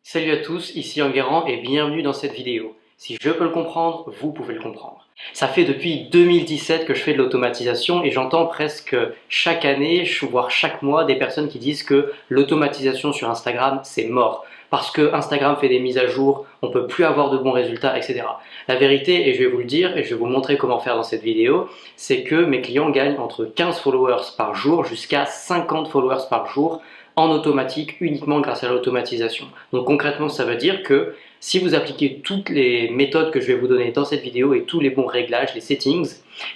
Salut à tous, ici Enguerrand et bienvenue dans cette vidéo. Si je peux le comprendre, vous pouvez le comprendre. Ça fait depuis 2017 que je fais de l'automatisation et j'entends presque chaque année, voire chaque mois, des personnes qui disent que l'automatisation sur Instagram, c'est mort. Parce que Instagram fait des mises à jour, on peut plus avoir de bons résultats, etc. La vérité, et je vais vous le dire, et je vais vous montrer comment faire dans cette vidéo, c'est que mes clients gagnent entre 15 followers par jour jusqu'à 50 followers par jour en automatique uniquement grâce à l'automatisation. Donc concrètement, ça veut dire que si vous appliquez toutes les méthodes que je vais vous donner dans cette vidéo et tous les bons réglages, les settings,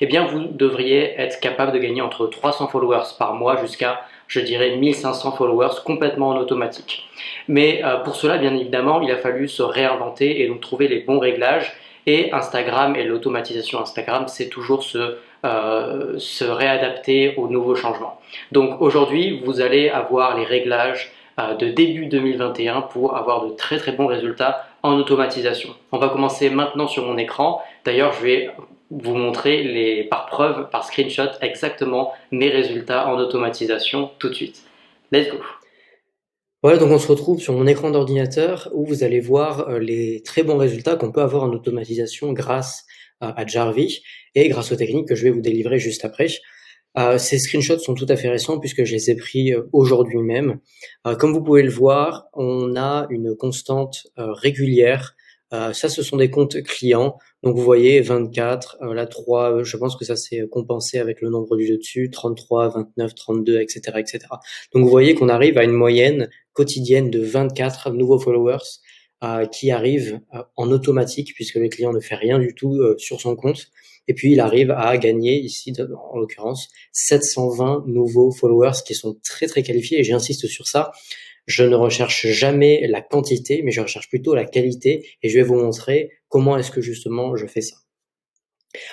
eh bien vous devriez être capable de gagner entre 300 followers par mois jusqu'à, je dirais, 1500 followers complètement en automatique. Mais pour cela, bien évidemment, il a fallu se réinventer et donc trouver les bons réglages. Et Instagram et l'automatisation Instagram, c'est toujours se réadapter aux nouveaux changements. Donc aujourd'hui, vous allez avoir les réglages de début 2021 pour avoir de très très bons résultats en automatisation. On va commencer maintenant sur mon écran. D'ailleurs, je vais vous montrer par preuve, par screenshot, exactement mes résultats en automatisation tout de suite. Let's go! Voilà, donc on se retrouve sur mon écran d'ordinateur où vous allez voir les très bons résultats qu'on peut avoir en automatisation grâce à Jarvee et grâce aux techniques que je vais vous délivrer juste après. Ces screenshots sont tout à fait récents puisque je les ai pris aujourd'hui même. Comme vous pouvez le voir, on a une constante régulière. Ça, ce sont des comptes clients. Donc vous voyez 24, là 3, je pense que ça s'est compensé avec le nombre du dessus, 33, 29, 32, etc., etc. Donc vous voyez qu'on arrive à une moyenne quotidienne de 24 nouveaux followers qui arrivent en automatique puisque le client ne fait rien du tout sur son compte. Et puis il arrive à gagner ici, en l'occurrence, 720 nouveaux followers qui sont très très qualifiés. Et j'insiste sur ça. Je ne recherche jamais la quantité, mais je recherche plutôt la qualité. Et je vais vous montrer comment est-ce que justement je fais ça.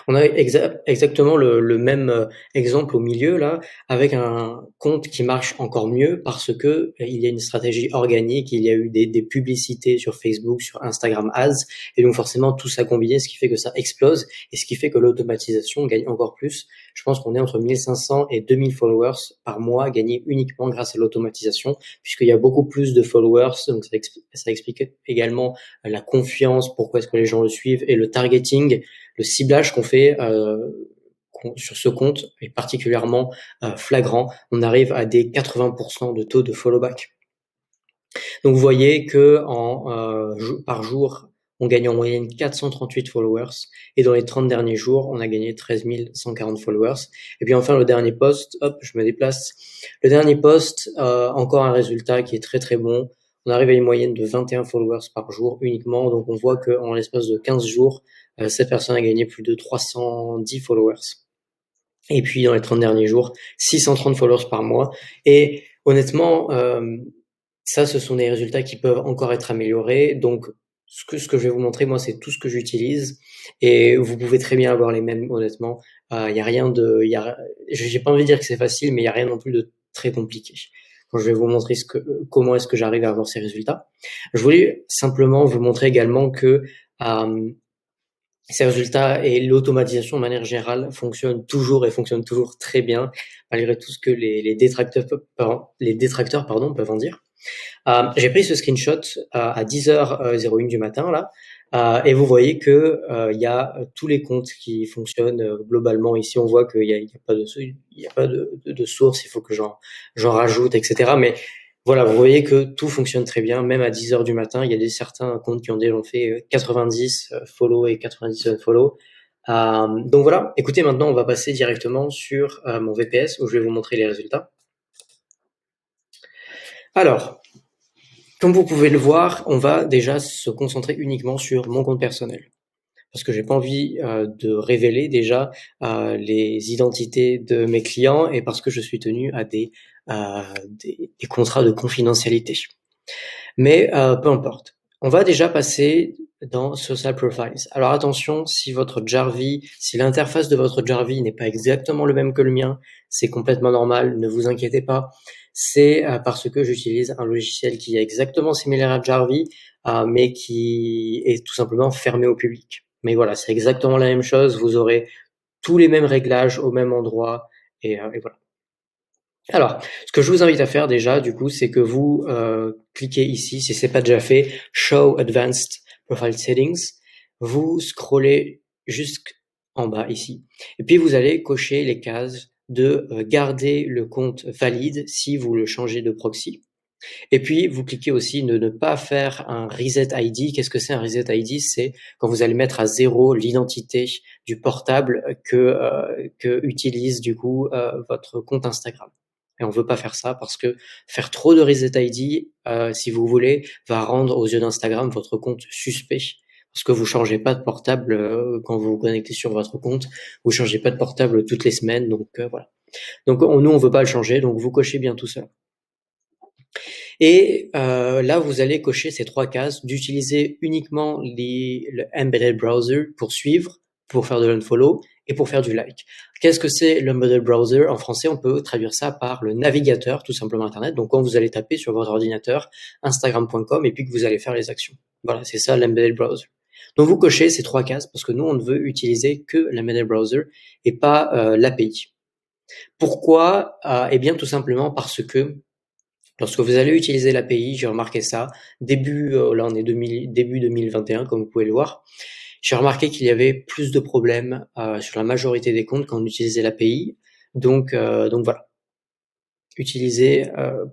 On a exactement le même exemple au milieu là, avec un compte qui marche encore mieux parce que il y a une stratégie organique, il y a eu des publicités sur Facebook, sur Instagram Ads, et donc forcément tout ça combiné, ce qui fait que ça explose et ce qui fait que l'automatisation gagne encore plus. Je pense qu'on est entre 1500 et 2000 followers par mois gagnés uniquement grâce à l'automatisation, puisqu'il y a beaucoup plus de followers, donc ça explique également la confiance, pourquoi est-ce que les gens le suivent, et le targeting, le ciblage qu'on fait sur ce compte est particulièrement flagrant. On arrive à des 80% de taux de follow back. Donc vous voyez que par jour, on gagne en moyenne 438 followers, et dans les 30 derniers jours, on a gagné 13 140 followers. Et puis enfin, le dernier post, hop, je me déplace. Le dernier post, encore un résultat qui est très très bon. On arrive à une moyenne de 21 followers par jour uniquement, donc on voit qu'en l'espace de 15 jours, cette personne a gagné plus de 310 followers. Et puis dans les 30 derniers jours, 630 followers par mois. Et honnêtement, ça, ce sont des résultats qui peuvent encore être améliorés. Donc, ce que je vais vous montrer, moi, c'est tout ce que j'utilise. Et vous pouvez très bien avoir les mêmes, honnêtement. Il y a rien de, j'ai pas envie de dire que c'est facile, mais il y a rien non plus de très compliqué. Quand je vais vous montrer comment est-ce que j'arrive à avoir ces résultats. Je voulais simplement vous montrer également que ces résultats et l'automatisation de manière générale fonctionnent toujours très bien, malgré tout ce que les détracteurs peuvent en dire. J'ai pris ce screenshot à 10h01 du matin là, et vous voyez que il y a tous les comptes qui fonctionnent globalement. Ici, on voit qu'il y a pas de source, il faut que j'en rajoute, etc. Mais voilà, vous voyez que tout fonctionne très bien, même à 10h du matin. Il y a certains comptes qui ont déjà fait 90 follow et 90 unfollow. Donc voilà, écoutez, maintenant on va passer directement sur mon VPS où je vais vous montrer les résultats. Alors, comme vous pouvez le voir, on va déjà se concentrer uniquement sur mon compte personnel. Parce que j'ai pas envie de révéler déjà les identités de mes clients, et parce que je suis tenu à des contrats de confidentialité. Mais peu importe. On va déjà passer dans Social Profiles. Alors attention, si l'interface de votre Jarvee n'est pas exactement le même que le mien, c'est complètement normal, ne vous inquiétez pas. C'est parce que j'utilise un logiciel qui est exactement similaire à Jarvee, mais qui est tout simplement fermé au public. Mais voilà, c'est exactement la même chose, vous aurez tous les mêmes réglages au même endroit, et voilà. Alors, ce que je vous invite à faire déjà, du coup, c'est que vous cliquez ici, si c'est pas déjà fait, Show Advanced Profile Settings. Vous scrollez jusqu'en bas ici. Et puis, vous allez cocher les cases de garder le compte valide si vous le changez de proxy. Et puis, vous cliquez aussi de ne pas faire un Reset ID. Qu'est-ce que c'est un Reset ID? C'est quand vous allez mettre à zéro l'identité du portable que utilise du coup votre compte Instagram. Et on veut pas faire ça parce que faire trop de Reset ID, si vous voulez, va rendre aux yeux d'Instagram votre compte suspect. Parce que vous changez pas de portable quand vous vous connectez sur votre compte, vous changez pas de portable toutes les semaines, donc voilà. Donc nous on veut pas le changer, donc vous cochez bien tout ça. Et là, vous allez cocher ces 3 cases d'utiliser uniquement le embedded browser pour suivre, pour faire de l'unfollow et pour faire du like. Qu'est-ce que c'est l'embedded browser? En français, on peut traduire ça par le navigateur, tout simplement Internet. Donc, quand vous allez taper sur votre ordinateur instagram.com et puis que vous allez faire les actions. Voilà, c'est ça l'embedded browser. Donc, vous cochez ces 3 cases parce que nous, on ne veut utiliser que l'embedded browser et pas l'API. Pourquoi? Eh bien, tout simplement parce que lorsque vous allez utiliser l'API, j'ai remarqué ça, là on est début 2021 comme vous pouvez le voir, j'ai remarqué qu'il y avait plus de problèmes sur la majorité des comptes quand on utilisait l'API. Donc voilà, utilisez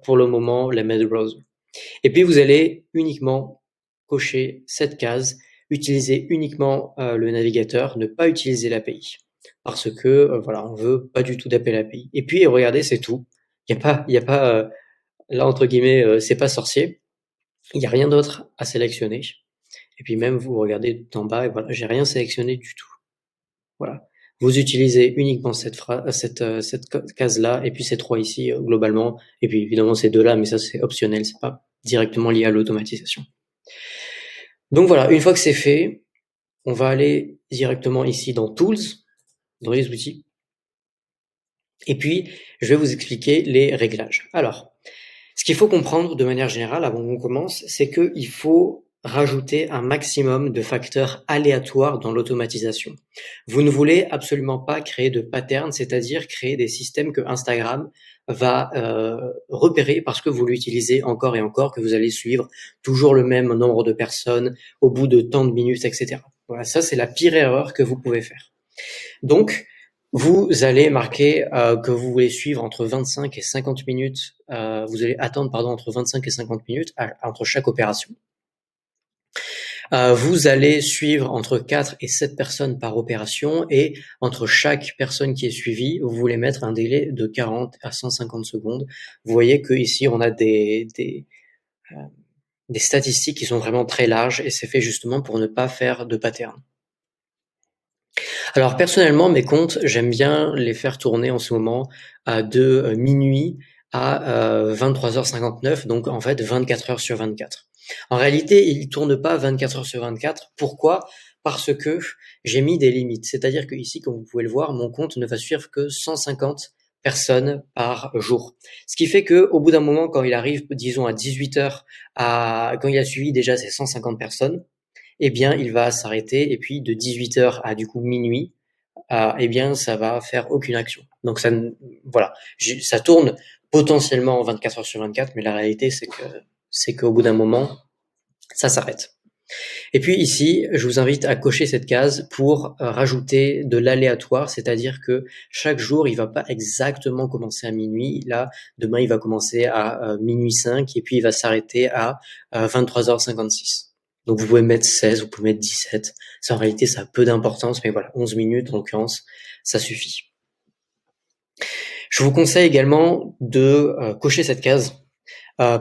pour le moment la Mail Browser. Et puis vous allez uniquement cocher cette case, utiliser uniquement le navigateur, ne pas utiliser l'API. Parce que voilà, on veut pas du tout d'appel API. Et puis regardez, c'est tout. Il y a pas là, entre guillemets, c'est pas sorcier. Il n'y a rien d'autre à sélectionner. Et puis même, vous regardez tout en bas et voilà, j'ai rien sélectionné du tout. Voilà. Vous utilisez uniquement cette case-là et puis ces 3 ici, globalement. Et puis évidemment, ces 2 là, mais ça, c'est optionnel, c'est pas directement lié à l'automatisation. Donc voilà, une fois que c'est fait, on va aller directement ici dans Tools, dans les outils. Et puis, je vais vous expliquer les réglages. Alors, ce qu'il faut comprendre de manière générale avant qu'on commence, c'est qu'il faut rajouter un maximum de facteurs aléatoires dans l'automatisation. Vous ne voulez absolument pas créer de patterns, c'est-à-dire créer des systèmes que Instagram va repérer parce que vous l'utilisez encore et encore, que vous allez suivre toujours le même nombre de personnes au bout de tant de minutes, etc. Voilà, ça c'est la pire erreur que vous pouvez faire. Donc, vous allez marquer que vous voulez suivre entre 25 et 50 minutes, vous allez attendre pardon entre 25 et 50 minutes entre chaque opération. Vous allez suivre entre 4 et 7 personnes par opération et entre chaque personne qui est suivie, vous voulez mettre un délai de 40 à 150 secondes. Vous voyez que ici on a des statistiques qui sont vraiment très larges et c'est fait justement pour ne pas faire de pattern. Alors personnellement, mes comptes, j'aime bien les faire tourner en ce moment de minuit à 23h59, donc en fait 24 heures sur 24. En réalité, ils tournent pas 24 heures sur 24. Pourquoi? Parce que j'ai mis des limites. C'est-à-dire que ici, comme vous pouvez le voir, mon compte ne va suivre que 150 personnes par jour. Ce qui fait que au bout d'un moment, quand il arrive, disons à 18 heures, quand il a suivi déjà ces 150 personnes, eh bien, il va s'arrêter et puis de 18 heures à du coup minuit, eh bien, ça va faire aucune action. Donc voilà, ça tourne potentiellement 24 heures sur 24, mais la réalité c'est qu'au bout d'un moment, ça s'arrête. Et puis ici, je vous invite à cocher cette case pour rajouter de l'aléatoire, c'est-à-dire que chaque jour, il va pas exactement commencer à minuit. Là, demain, il va commencer à minuit 5 et puis il va s'arrêter à 23h56. Donc vous pouvez mettre 16, vous pouvez mettre 17. Ça, en réalité, ça a peu d'importance, mais voilà, 11 minutes en l'occurrence, ça suffit. Je vous conseille également de cocher cette case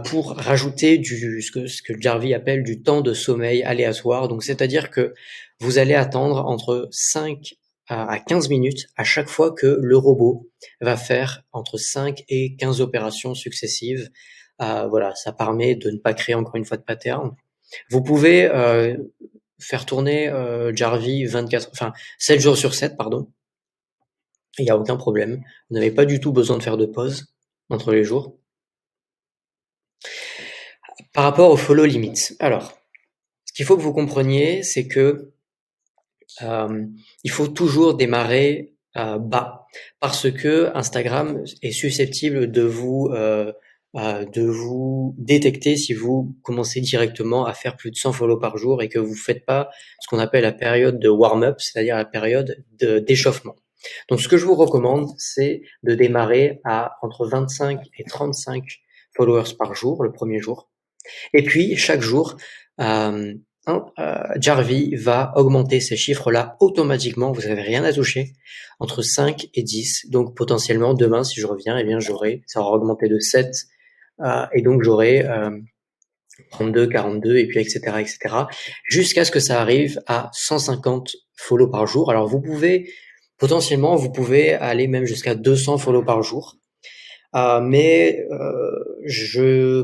pour rajouter ce que Jarvis appelle du temps de sommeil aléatoire. Donc, c'est-à-dire que vous allez attendre entre 5 à 15 minutes à chaque fois que le robot va faire entre 5 et 15 opérations successives. Voilà, ça permet de ne pas créer encore une fois de pattern. Vous pouvez faire tourner Jarvis 7 jours sur 7, pardon. Il n'y a aucun problème. Vous n'avez pas du tout besoin de faire de pause entre les jours. Par rapport au follow limits. Alors, ce qu'il faut que vous compreniez, c'est que il faut toujours démarrer bas, parce que Instagram est susceptible de vous détecter si vous commencez directement à faire plus de 100 follow par jour et que vous faites pas ce qu'on appelle la période de warm-up, c'est-à-dire la période d'échauffement. Donc, ce que je vous recommande, c'est de démarrer à entre 25 et 35 followers par jour, le premier jour. Et puis, chaque jour, Jarvis va augmenter ces chiffres-là automatiquement. Vous n'avez rien à toucher, entre 5 et 10. Donc, potentiellement, demain, si je reviens, eh bien, ça aura augmenté de 7. Et donc, j'aurai 32, 42, et puis, etc., jusqu'à ce que ça arrive à 150 follow par jour. Alors, potentiellement, vous pouvez aller même jusqu'à 200 follow par jour. Mais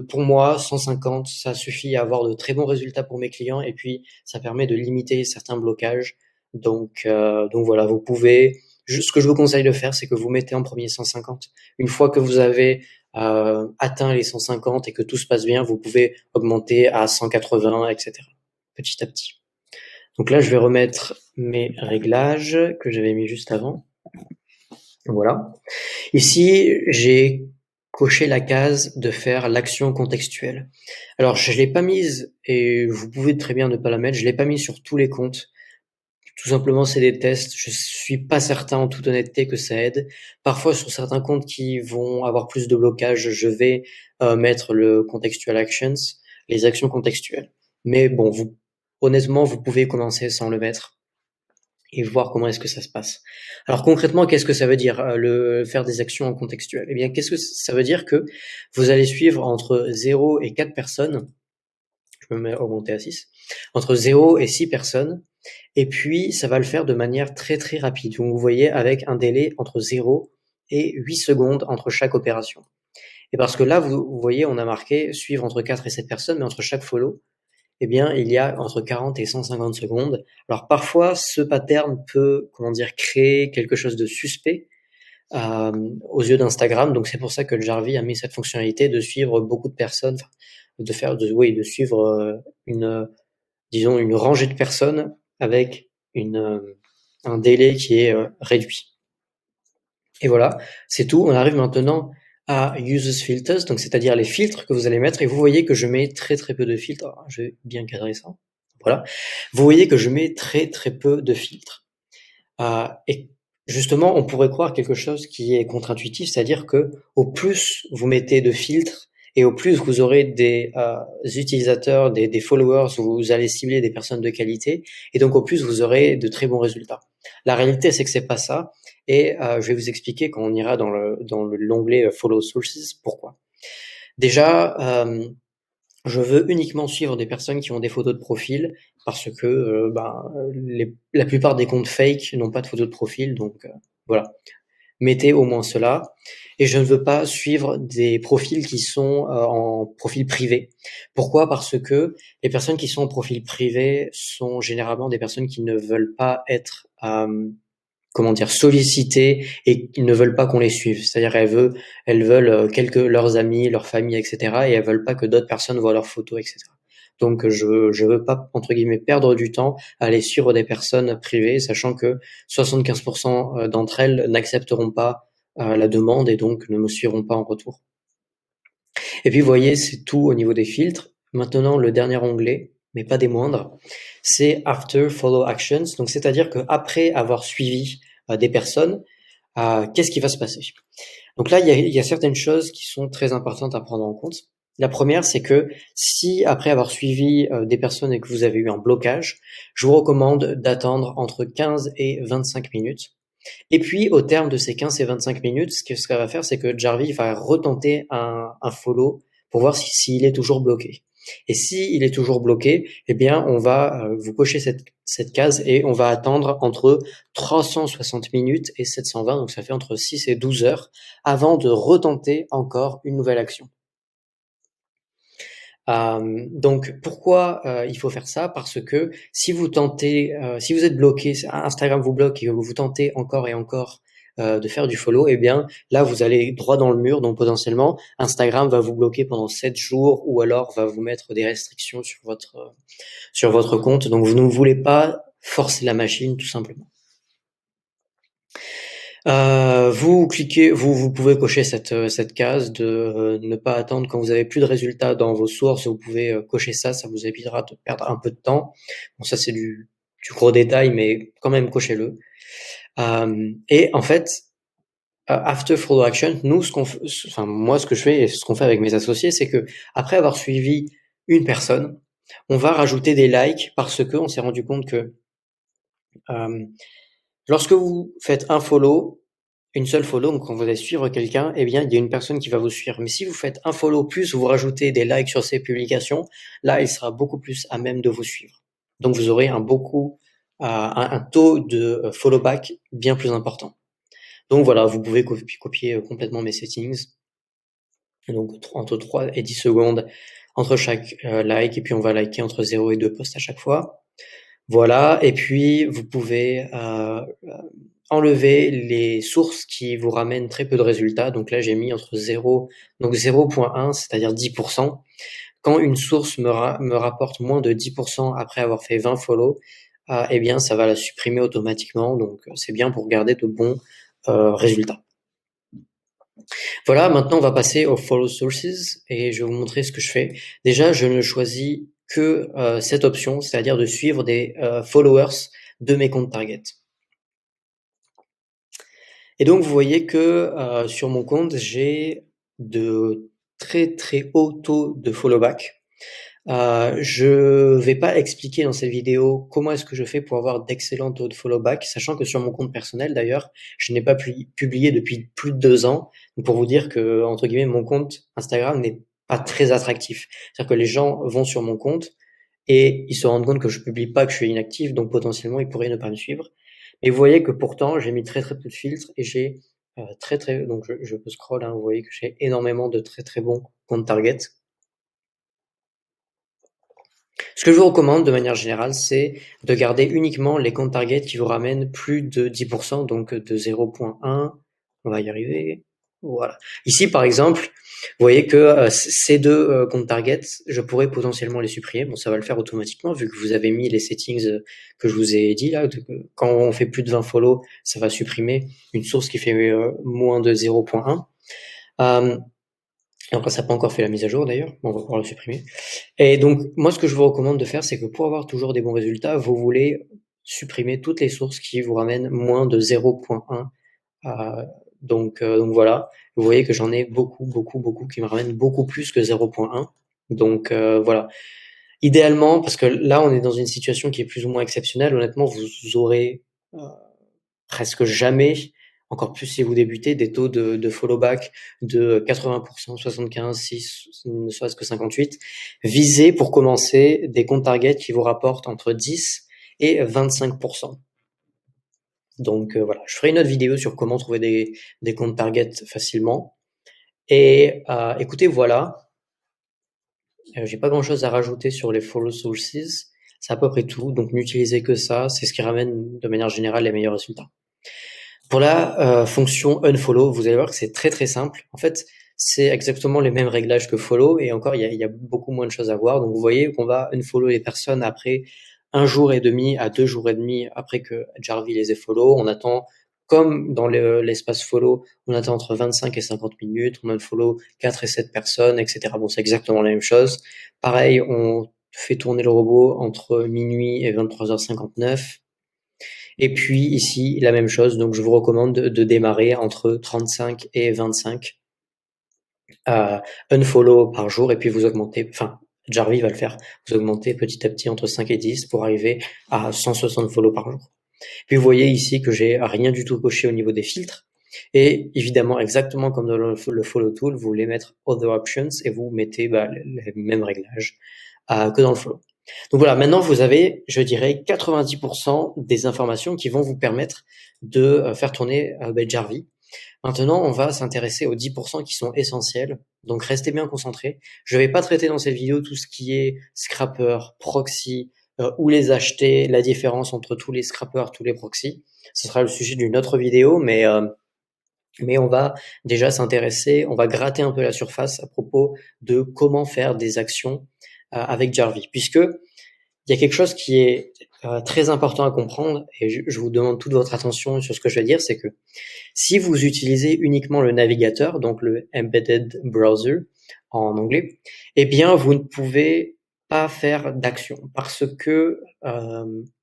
pour moi, 150, ça suffit à avoir de très bons résultats pour mes clients et puis ça permet de limiter certains blocages. Donc voilà, ce que je vous conseille de faire, c'est que vous mettez en premier 150. Une fois que vous avez atteint les 150 et que tout se passe bien, vous pouvez augmenter à 180, etc. Petit à petit. Donc là, je vais remettre mes réglages que j'avais mis juste avant. Voilà. Ici, j'ai coché la case de faire l'action contextuelle. Alors, je l'ai pas mise, et vous pouvez très bien ne pas la mettre, je l'ai pas mise sur tous les comptes. Tout simplement, c'est des tests. Je suis pas certain, en toute honnêteté, que ça aide. Parfois, sur certains comptes qui vont avoir plus de blocage, je vais mettre le contextual actions, les actions contextuelles. Mais bon, honnêtement, vous pouvez commencer sans le mettre et voir comment est-ce que ça se passe. Alors concrètement, qu'est-ce que ça veut dire faire des actions contextuelles? Eh bien, qu'est-ce que ça veut dire? Que vous allez suivre entre 0 et 4 personnes, je me mets augmenter à 6, entre 0 et 6 personnes, et puis ça va le faire de manière très très rapide. Donc vous voyez, avec un délai entre 0 et 8 secondes entre chaque opération. Et parce que là, vous voyez, on a marqué suivre entre 4 et 7 personnes, mais entre chaque follow, eh bien, il y a entre 40 et 150 secondes. Alors parfois, ce pattern peut, créer quelque chose de suspect aux yeux d'Instagram. Donc c'est pour ça que le Jarvis a mis cette fonctionnalité de suivre beaucoup de personnes, de suivre disons une rangée de personnes avec un délai qui est réduit. Et voilà, c'est tout. On arrive maintenant à Users Filters, donc c'est-à-dire les filtres que vous allez mettre. Et vous voyez que je mets très très peu de filtres. Alors, je vais bien cadrer ça. Voilà. Vous voyez que je mets très très peu de filtres. Et justement, on pourrait croire quelque chose qui est contre-intuitif, c'est-à-dire que au plus vous mettez de filtres et au plus vous aurez des utilisateurs, des followers, vous allez cibler des personnes de qualité, et donc au plus vous aurez de très bons résultats. La réalité, c'est que c'est pas ça, et je vais vous expliquer quand on ira dans l'onglet Follow Sources pourquoi. Déjà, je veux uniquement suivre des personnes qui ont des photos de profil parce que la plupart des comptes fake n'ont pas de photos de profil, donc voilà. Mettez au moins cela. Et je ne veux pas suivre des profils qui sont en profil privé. Pourquoi? Parce que les personnes qui sont en profil privé sont généralement des personnes qui ne veulent pas être sollicitées et qui ne veulent pas qu'on les suive. C'est-à-dire elles veulent leurs amis, leur famille, etc. et elles veulent pas que d'autres personnes voient leurs photos, etc. Donc je veux pas, entre guillemets, perdre du temps à aller suivre des personnes privées, sachant que 75% d'entre elles n'accepteront pas la demande et donc ne me suivront pas en retour. Et puis vous voyez, c'est tout au niveau des filtres. Maintenant, le dernier onglet, mais pas des moindres, c'est After Follow Actions. Donc c'est-à-dire qu'après avoir suivi des personnes, qu'est-ce qui va se passer? Donc là, il y a certaines choses qui sont très importantes à prendre en compte. La première, c'est que si après avoir suivi des personnes et que vous avez eu un blocage, je vous recommande d'attendre entre 15 et 25 minutes. Et puis, au terme de ces 15 et 25 minutes, ce que ça va faire, c'est que Jarvis va retenter un follow pour voir s'il est toujours bloqué. Et s'il est toujours bloqué, eh bien, on va vous cocher cette case et on va attendre entre 360 minutes et 720, donc ça fait entre 6 et 12 heures, avant de retenter encore une nouvelle action. Donc pourquoi il faut faire ça? Parce que si vous êtes bloqué, Instagram vous bloque et que vous tentez encore et encore de faire du follow, eh bien là vous allez droit dans le mur, donc potentiellement Instagram va vous bloquer pendant 7 jours ou alors va vous mettre des restrictions sur votre compte. Donc vous ne voulez pas forcer la machine tout simplement. Vous pouvez cocher cette case de ne pas attendre quand vous avez plus de résultats dans vos sources. Vous pouvez cocher ça, ça vous évitera de perdre un peu de temps. Bon, ça c'est du gros détail, mais quand même cochez-le. Et en fait, after follow action, nous enfin moi ce que je fais et ce qu'on fait avec mes associés, c'est que après avoir suivi une personne, on va rajouter des likes parce que on s'est rendu compte que lorsque vous faites un follow, une seule follow, donc quand vous allez suivre quelqu'un, eh bien, il y a une personne qui va vous suivre. Mais si vous faites un follow plus, vous rajoutez des likes sur ses publications, là, il sera beaucoup plus à même de vous suivre. Donc, vous aurez un taux de follow back bien plus important. Donc voilà, vous pouvez copier complètement mes settings. Donc, entre 3 et 10 secondes entre chaque like, et puis on va liker entre 0 et 2 posts à chaque fois. Voilà, et puis vous pouvez enlever les sources qui vous ramènent très peu de résultats. Donc là, j'ai mis entre 0.1, c'est-à-dire 10%. Quand une source me rapporte moins de 10% après avoir fait 20 follow, eh bien, ça va la supprimer automatiquement. Donc, c'est bien pour garder de bons résultats. Voilà, maintenant, on va passer aux follow sources et je vais vous montrer ce que je fais. Déjà, je ne choisis que cette option, c'est-à-dire de suivre des followers de mes comptes target. Et donc, vous voyez que sur mon compte, j'ai de très très hauts taux de follow back. Je vais pas expliquer dans cette vidéo comment est-ce que je fais pour avoir d'excellents taux de follow back, sachant que sur mon compte personnel d'ailleurs, je n'ai pas publié depuis plus de 2 ans. Donc pour vous dire que, entre guillemets, mon compte Instagram n'est pas très attractif. C'est-à-dire que les gens vont sur mon compte et ils se rendent compte que je publie pas, que je suis inactif, donc potentiellement ils pourraient ne pas me suivre. Et vous voyez que pourtant j'ai mis très très peu de filtres et j'ai donc je peux scroll, hein, vous voyez que j'ai énormément de très très bons comptes target. Ce que je vous recommande de manière générale, c'est de garder uniquement les comptes target qui vous ramènent plus de 10%, donc de 0.1. On va y arriver. Voilà. Ici, par exemple, vous voyez que ces deux comptes target, je pourrais potentiellement les supprimer. Bon, ça va le faire automatiquement vu que vous avez mis les settings que je vous ai dit là. Quand on fait plus de 20 follow, ça va supprimer une source qui fait moins de 0.1. Et après, ça n'a pas encore fait la mise à jour d'ailleurs. On va pouvoir le supprimer. Et donc, moi, ce que je vous recommande de faire, c'est que pour avoir toujours des bons résultats, vous voulez supprimer toutes les sources qui vous ramènent moins de 0.1. Donc voilà, vous voyez que j'en ai beaucoup, beaucoup, beaucoup qui me ramènent beaucoup plus que 0.1. Donc voilà. Idéalement, parce que là, on est dans une situation qui est plus ou moins exceptionnelle, honnêtement, vous aurez euh, presque jamais, encore plus si vous débutez, des taux de follow back de 80%, 75, 6, ne serait-ce que 58. Visez pour commencer des comptes target qui vous rapportent entre 10 et 25%. Donc voilà, je ferai une autre vidéo sur comment trouver des comptes target facilement. Et écoutez, voilà, j'ai pas grand-chose à rajouter sur les follow sources. C'est à peu près tout, donc n'utilisez que ça, c'est ce qui ramène de manière générale les meilleurs résultats. Pour la fonction unfollow, vous allez voir que c'est très très simple. En fait, c'est exactement les mêmes réglages que follow et encore il y a beaucoup moins de choses à voir. Donc vous voyez qu'on va unfollow les personnes après 1 jour et demi à 2 jours et demi après que Jarvis les ait follow. On attend comme dans l'espace follow, on attend entre 25 et 50 minutes. On unfollow 4 et 7 personnes, etc. Bon, c'est exactement la même chose. Pareil, on fait tourner le robot entre minuit et 23h59. Et puis ici, la même chose, donc je vous recommande de démarrer entre 35 et 25 unfollow par jour, et puis vous augmentez, enfin, Jarvis va le faire, vous augmentez petit à petit entre 5 et 10 pour arriver à 160 follow par jour. Puis vous voyez ici que j'ai rien du tout coché au niveau des filtres, et évidemment, exactement comme dans le follow tool, vous voulez mettre other options, et vous mettez les mêmes réglages que dans le follow. Donc voilà, maintenant vous avez, je dirais, 90% des informations qui vont vous permettre de faire tourner Jarvis. Maintenant, on va s'intéresser aux 10% qui sont essentiels. Donc restez bien concentrés. Je ne vais pas traiter dans cette vidéo tout ce qui est scrapper, proxy, où les acheter, la différence entre tous les scrappers, tous les proxys. Ce sera le sujet d'une autre vidéo, mais on va déjà s'intéresser, on va gratter un peu la surface à propos de comment faire des actions avec Jarvis, puisque il y a quelque chose qui est très important à comprendre, et je vous demande toute votre attention sur ce que je vais dire, c'est que si vous utilisez uniquement le navigateur, donc le Embedded Browser en anglais, eh bien, vous ne pouvez pas faire d'action parce que,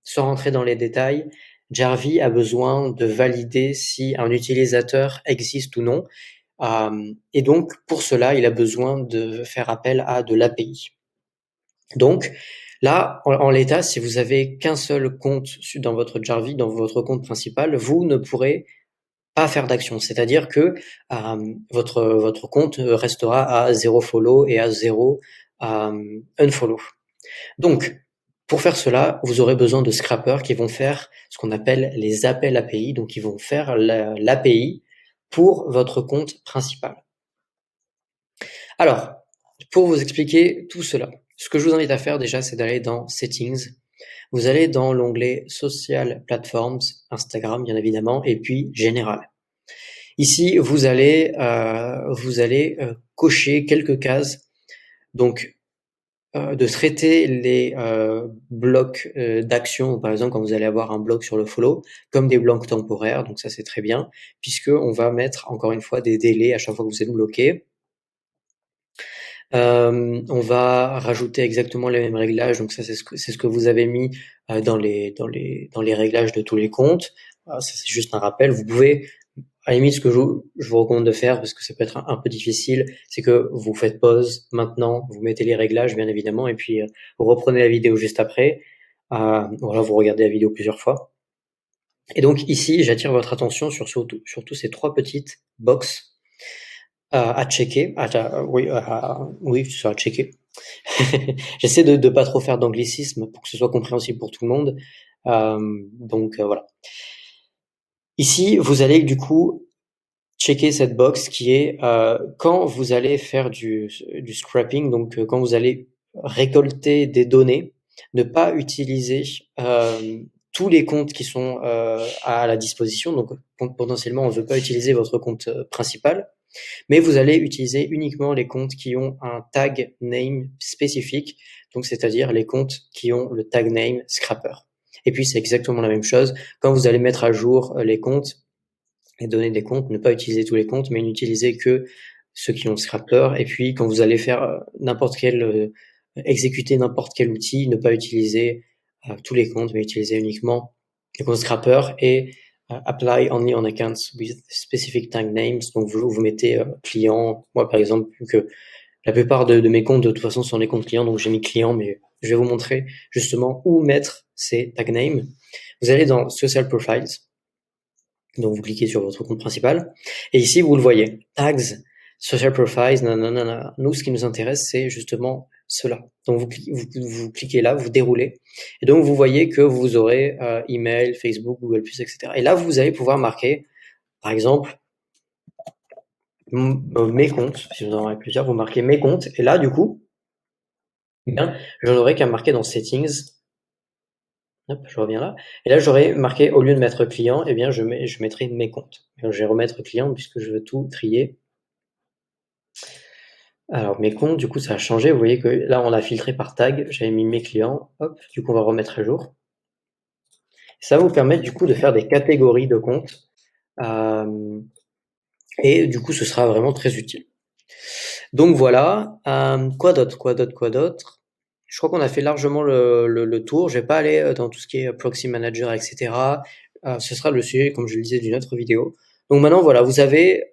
sans rentrer dans les détails, Jarvee a besoin de valider si un utilisateur existe ou non. Et donc, pour cela, il a besoin de faire appel à de l'API. Donc, là, en l'état, si vous avez qu'un seul compte dans votre Jarvee, dans votre compte principal, vous ne pourrez pas faire d'action. C'est-à-dire que votre compte restera à 0 follow et à 0 unfollow. Donc, pour faire cela, vous aurez besoin de scrappers qui vont faire ce qu'on appelle les appels API. Donc, ils vont faire l'API pour votre compte principal. Alors, pour vous expliquer tout cela, ce que je vous invite à faire déjà, c'est d'aller dans Settings. Vous allez dans l'onglet Social Platforms, Instagram bien évidemment, et puis Général. Ici, vous allez cocher quelques cases. Donc, de traiter les blocs d'action, par exemple quand vous allez avoir un bloc sur le follow, comme des blocs temporaires, donc ça c'est très bien, puisque on va mettre encore une fois des délais à chaque fois que vous êtes bloqué. On va rajouter exactement les mêmes réglages, donc ça c'est ce que vous avez mis dans les réglages de tous les comptes. Ça c'est juste un rappel. Vous pouvez, à la limite, ce que je vous recommande de faire, parce que ça peut être un peu difficile, c'est que vous faites pause maintenant, vous mettez les réglages bien évidemment, et puis vous reprenez la vidéo juste après. Voilà, vous regardez la vidéo plusieurs fois. Et donc ici, j'attire votre attention sur surtout ces trois petites boxes à checker. Oui, c'est ça, à checker. J'essaie de pas trop faire d'anglicisme pour que ce soit compréhensible pour tout le monde. Donc voilà. Ici, vous allez du coup checker cette box qui est quand vous allez faire du scrapping, donc quand vous allez récolter des données, ne pas utiliser tous les comptes qui sont à la disposition. Donc potentiellement, on ne veut pas utiliser votre compte principal, mais vous allez utiliser uniquement les comptes qui ont un tag name spécifique, donc c'est-à-dire les comptes qui ont le tag name scrapper. Et puis c'est exactement la même chose quand vous allez mettre à jour les comptes et donner des comptes, ne pas utiliser tous les comptes, mais n'utiliser que ceux qui ont scrapper. Et puis quand vous allez faire exécuter n'importe quel outil, ne pas utiliser tous les comptes, mais utiliser uniquement les comptes scrapper et apply only on accounts with specific tag names. Donc vous mettez client. Moi par exemple, vu que la plupart de mes comptes de toute façon sont les comptes clients, donc j'ai mis client, mais je vais vous montrer justement où mettre ces tag names. Vous allez dans Social Profiles. Donc vous cliquez sur votre compte principal et ici vous le voyez, tags, social profiles, nanana. Nous ce qui nous intéresse c'est justement cela. Donc vous cliquez là, vous déroulez et donc vous voyez que vous aurez email, Facebook, Google+, etc. Et là vous allez pouvoir marquer par exemple mes comptes, si vous en avez plusieurs, vous marquez mes comptes et là du coup, eh bien, je n'aurai qu'à marquer dans settings. Hop, je reviens là. Et là, j'aurais marqué, au lieu de mettre client, eh bien, je mettrai mes comptes. Donc, je vais remettre client puisque je veux tout trier. Alors, mes comptes, du coup, ça a changé. Vous voyez que là, on a filtré par tag. J'avais mis mes clients. Hop, du coup, on va remettre à jour. Ça va vous permettre, du coup, de faire des catégories de comptes. Et du coup, ce sera vraiment très utile. Donc, voilà. Quoi d'autre? Je crois qu'on a fait largement le tour. Je vais pas aller dans tout ce qui est proxy manager, etc. Ce sera le sujet, comme je le disais, d'une autre vidéo. Donc maintenant, voilà, vous avez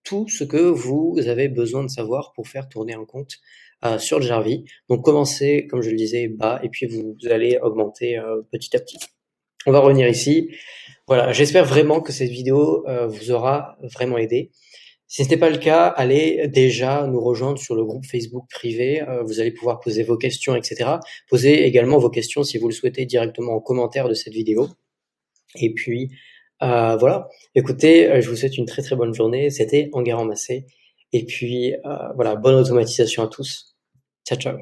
tout ce que vous avez besoin de savoir pour faire tourner un compte sur Jarvee. Donc commencez, comme je le disais, bas, et puis vous allez augmenter petit à petit. On va revenir ici. Voilà, j'espère vraiment que cette vidéo vous aura vraiment aidé. Si ce n'est pas le cas, allez déjà nous rejoindre sur le groupe Facebook privé. Vous allez pouvoir poser vos questions, etc. Posez également vos questions si vous le souhaitez directement en commentaire de cette vidéo. Et puis, voilà. Écoutez, je vous souhaite une très très bonne journée. C'était Enguerrand Massé. Et puis, voilà, bonne automatisation à tous. Ciao, ciao.